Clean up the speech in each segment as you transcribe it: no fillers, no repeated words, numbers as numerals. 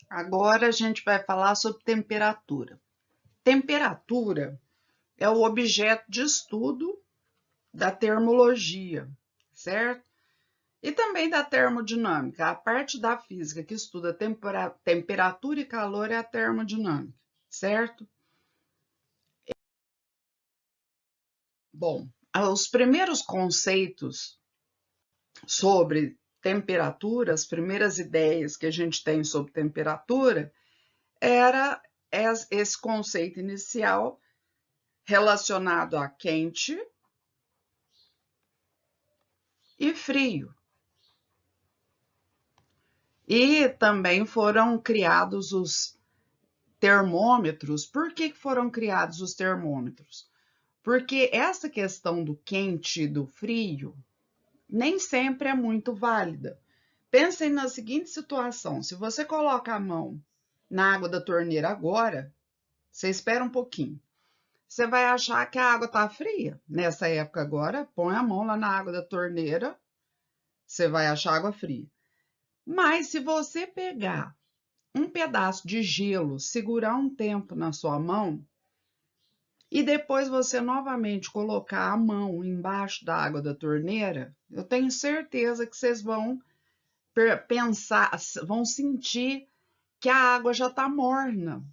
Agora a gente vai falar sobre temperatura. Temperatura é o objeto de estudo da termologia, certo? E também da termodinâmica. A parte da física que estuda temperatura e calor é a termodinâmica, certo? Bom, os primeiros conceitos sobre temperatura, as primeiras ideias que a gente tem sobre temperatura, era esse conceito inicial relacionado a quente e frio. E também foram criados os termômetros. Por que foram criados os termômetros? Porque essa questão do quente e do frio nem sempre é muito válida. Pensem na seguinte situação: se você coloca a mão na água da torneira agora, você espera um pouquinho. Você vai achar que a água está fria. Nessa época agora, põe a mão lá na água da torneira, você vai achar água fria. Mas se você pegar um pedaço de gelo, segurar um tempo na sua mão e depois você novamente colocar a mão embaixo da água da torneira, eu tenho certeza que vocês vão pensar, vão sentir que a água já está morna.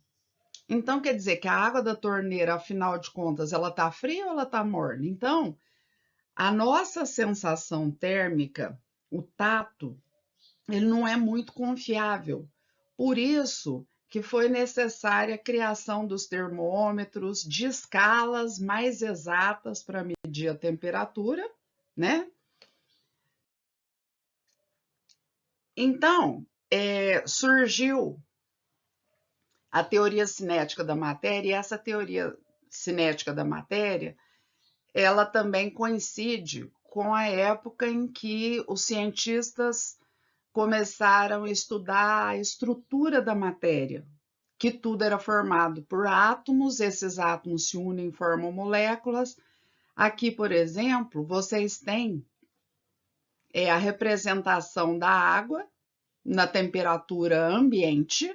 Então, quer dizer que a água da torneira, afinal de contas, ela está fria ou ela está morna? Então, a nossa sensação térmica, o tato, ele não é muito confiável. Por isso que foi necessária a criação dos termômetros de escalas mais exatas para medir a temperatura, né? Então, surgiu a teoria cinética da matéria, e essa teoria cinética da matéria, ela também coincide com a época em que os cientistas começaram a estudar a estrutura da matéria, que tudo era formado por átomos, esses átomos se unem e formam moléculas. Aqui, por exemplo, vocês têm a representação da água na temperatura ambiente.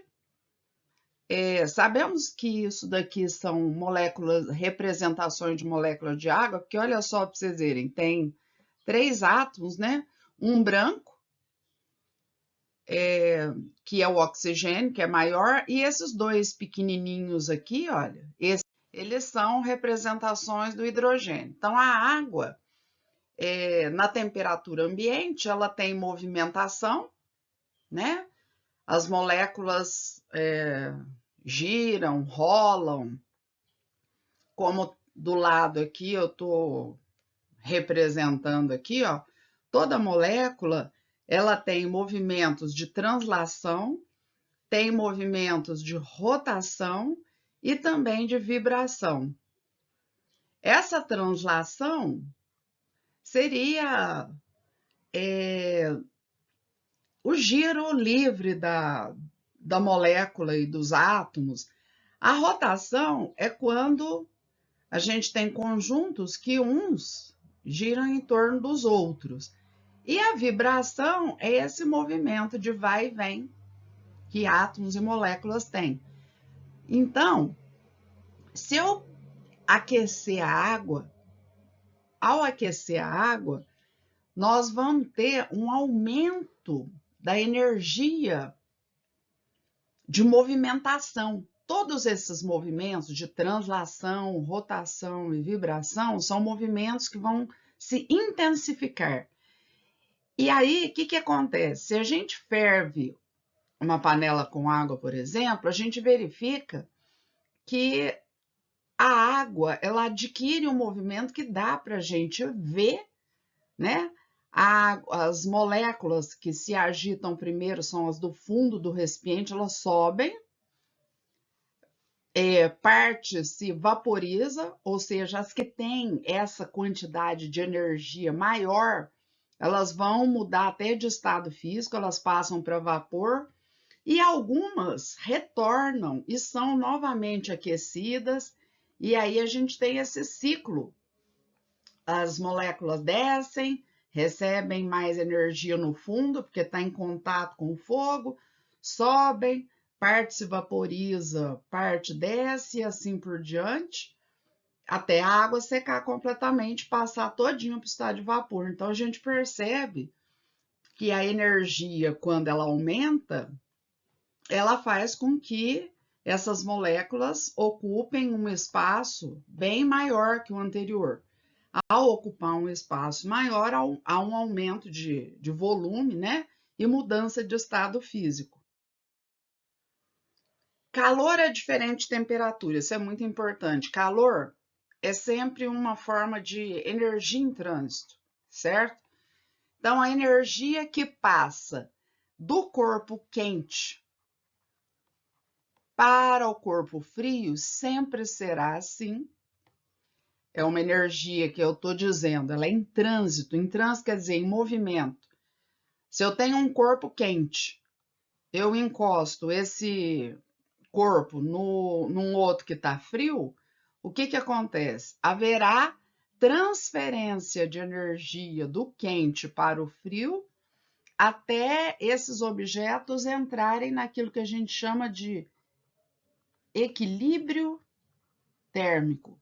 Sabemos que isso daqui são moléculas, representações de moléculas de água, porque olha só para vocês verem, tem 3 átomos, né? Um branco, que é o oxigênio, que é maior, e esses 2 pequenininhos aqui, olha, eles são representações do hidrogênio. Então, a água, na temperatura ambiente, ela tem movimentação, né? As moléculas giram, rolam, como do lado aqui eu estou representando aqui, ó, toda molécula ela tem movimentos de translação, tem movimentos de rotação e também de vibração. Essa translação seria o giro livre da molécula e dos átomos. A rotação é quando a gente tem conjuntos que uns giram em torno dos outros. E a vibração é esse movimento de vai e vem que átomos e moléculas têm. Então, se eu aquecer a água, ao aquecer a água, nós vamos ter um aumento da energia de movimentação. Todos esses movimentos de translação, rotação e vibração são movimentos que vão se intensificar. E aí, o que acontece? Se a gente ferve uma panela com água, por exemplo, a gente verifica que a água ela adquire um movimento que dá para a gente ver, né? As moléculas que se agitam primeiro são as do fundo do recipiente, elas sobem, parte se vaporiza, ou seja, as que têm essa quantidade de energia maior, elas vão mudar até de estado físico, elas passam para vapor, e algumas retornam e são novamente aquecidas, e aí a gente tem esse ciclo. As moléculas descem, recebem mais energia no fundo, porque está em contato com o fogo, sobem, parte se vaporiza, parte desce e assim por diante, até a água secar completamente, passar todinho para o estado de vapor. Então a gente percebe que a energia, quando ela aumenta, ela faz com que essas moléculas ocupem um espaço bem maior que o anterior. Ao ocupar um espaço maior, há um aumento de volume, né? E mudança de estado físico. Calor é diferente de temperatura, isso é muito importante. Calor é sempre uma forma de energia em trânsito, certo? Então, a energia que passa do corpo quente para o corpo frio sempre será assim. É uma energia que eu estou dizendo, ela é em trânsito. Em trânsito quer dizer em movimento. Se eu tenho um corpo quente, eu encosto esse corpo num outro que está frio, o que acontece? Haverá transferência de energia do quente para o frio até esses objetos entrarem naquilo que a gente chama de equilíbrio térmico.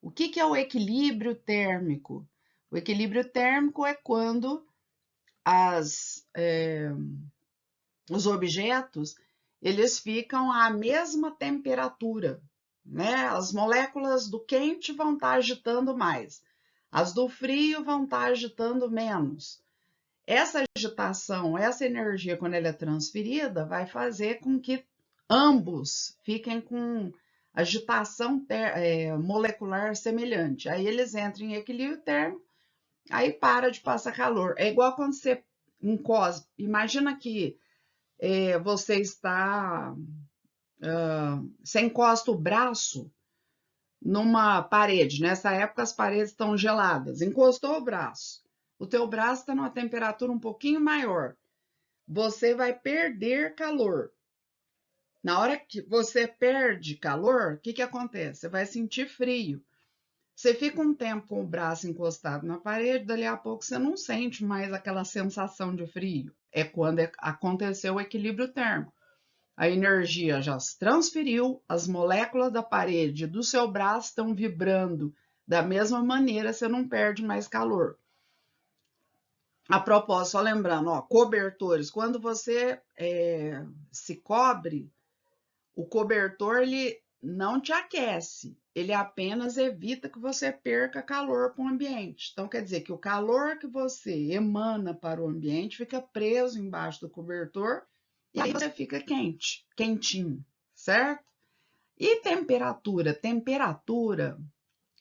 O que é o equilíbrio térmico? O equilíbrio térmico é quando os objetos eles ficam à mesma temperatura, né? As moléculas do quente vão estar agitando mais, as do frio vão estar agitando menos. Essa agitação, essa energia, quando ela é transferida, vai fazer com que ambos fiquem com agitação molecular semelhante. Aí eles entram em equilíbrio térmico, aí para de passar calor. É igual quando você encosta. Imagina que você está. Você encosta o braço numa parede. Nessa época as paredes estão geladas. Encostou o braço. O teu braço está numa temperatura um pouquinho maior. Você vai perder calor. Na hora que você perde calor, o que acontece? Você vai sentir frio. Você fica um tempo com o braço encostado na parede, dali a pouco você não sente mais aquela sensação de frio. É quando aconteceu o equilíbrio térmico. A energia já se transferiu, as moléculas da parede do seu braço estão vibrando da mesma maneira, você não perde mais calor. A propósito, só lembrando, ó, cobertores, quando você se cobre, o cobertor ele não te aquece, ele apenas evita que você perca calor para o ambiente. Então, quer dizer que o calor que você emana para o ambiente fica preso embaixo do cobertor e aí você fica quente, quentinho, certo? E temperatura?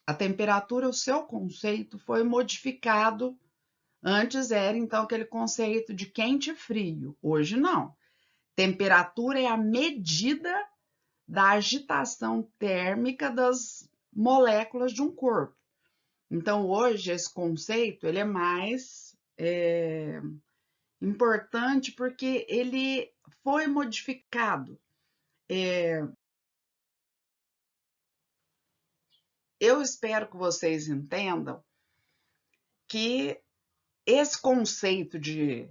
A temperatura, o seu conceito foi modificado. Antes era, então, aquele conceito de quente e frio. Hoje, não. Temperatura é a medida da agitação térmica das moléculas de um corpo. Então, hoje, esse conceito ele é mais importante porque ele foi modificado. Eu espero que vocês entendam que esse conceito de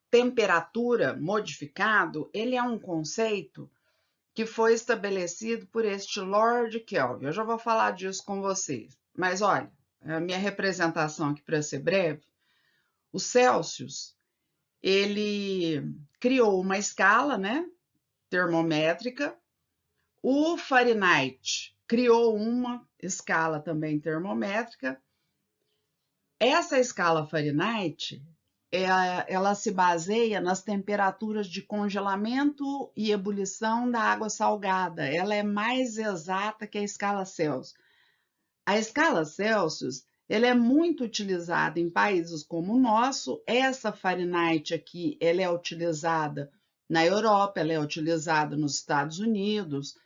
temperatura modificado, ele é um conceito que foi estabelecido por este Lord Kelvin. Eu já vou falar disso com vocês. Mas olha, a minha representação aqui para ser breve, o Celsius, ele criou uma escala, né, termométrica. O Fahrenheit criou uma escala também termométrica. Essa escala Fahrenheit, ela se baseia nas temperaturas de congelamento e ebulição da água salgada. Ela é mais exata que a escala Celsius. A escala Celsius, ela é muito utilizada em países como o nosso. Essa Fahrenheit aqui, ela é utilizada na Europa, ela é utilizada nos Estados Unidos.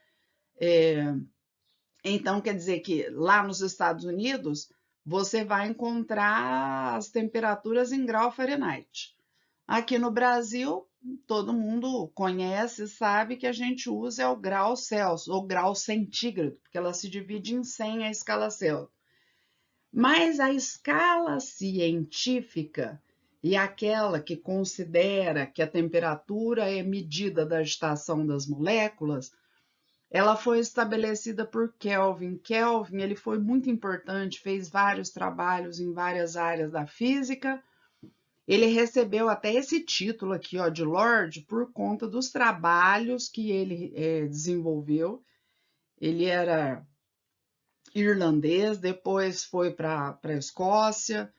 Então, quer dizer que lá nos Estados Unidos, você vai encontrar as temperaturas em grau Fahrenheit. Aqui no Brasil, todo mundo conhece e sabe que a gente usa o grau Celsius, ou grau centígrado, porque ela se divide em 100 a escala Celsius. Mas a escala científica e aquela que considera que a temperatura é medida da agitação das moléculas, ela foi estabelecida por Kelvin. Kelvin, ele foi muito importante, fez vários trabalhos em várias áreas da física. Ele recebeu até esse título aqui, ó, de Lord, por conta dos trabalhos que ele desenvolveu. Ele era irlandês, depois foi para a Escócia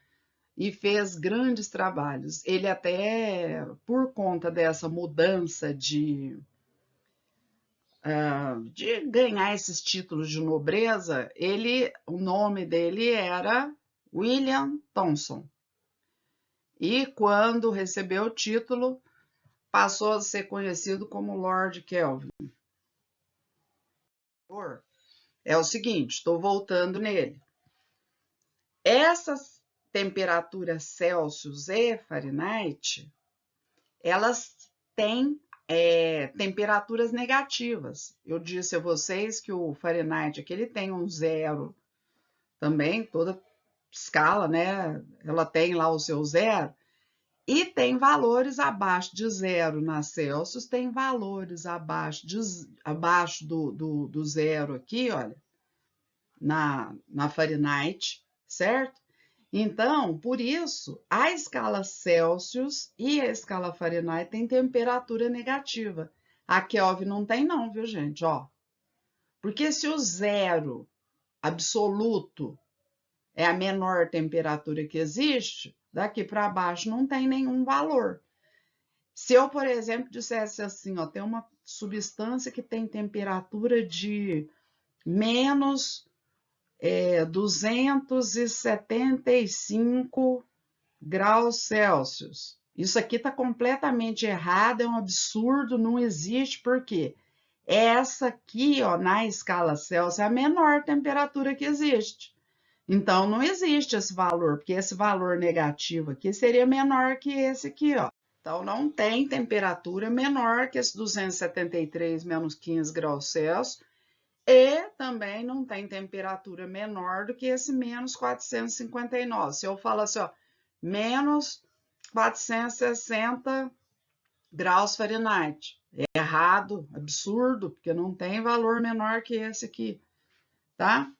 e fez grandes trabalhos. Ele até, por conta dessa mudança de ganhar esses títulos de nobreza, o nome dele era William Thomson. E quando recebeu o título, passou a ser conhecido como Lord Kelvin. É o seguinte, estou voltando nele. Essas temperaturas Celsius e Fahrenheit, elas têm temperaturas negativas. Eu disse a vocês que o Fahrenheit aqui ele tem um zero também, toda escala, né? Ela tem lá o seu zero. E tem valores abaixo de zero na Celsius, tem valores abaixo do zero aqui, olha, na Fahrenheit, certo? Então, por isso, a escala Celsius e a escala Fahrenheit têm temperatura negativa. A Kelvin não tem não, viu, gente? Ó, porque se o zero absoluto é a menor temperatura que existe, daqui para baixo não tem nenhum valor. Se eu, por exemplo, dissesse assim, ó, tem uma substância que tem temperatura de menos 275 graus Celsius. Isso aqui está completamente errado, é um absurdo, não existe, por quê? Essa aqui, ó, na escala Celsius, é a menor temperatura que existe. Então, não existe esse valor, porque esse valor negativo aqui seria menor que esse aqui, ó. Então, não tem temperatura menor que esse 273 menos 15 graus Celsius, e também não tem temperatura menor do que esse menos 459. Se eu falo assim, ó, menos 460 graus Fahrenheit, é errado, absurdo, porque não tem valor menor que esse aqui, tá?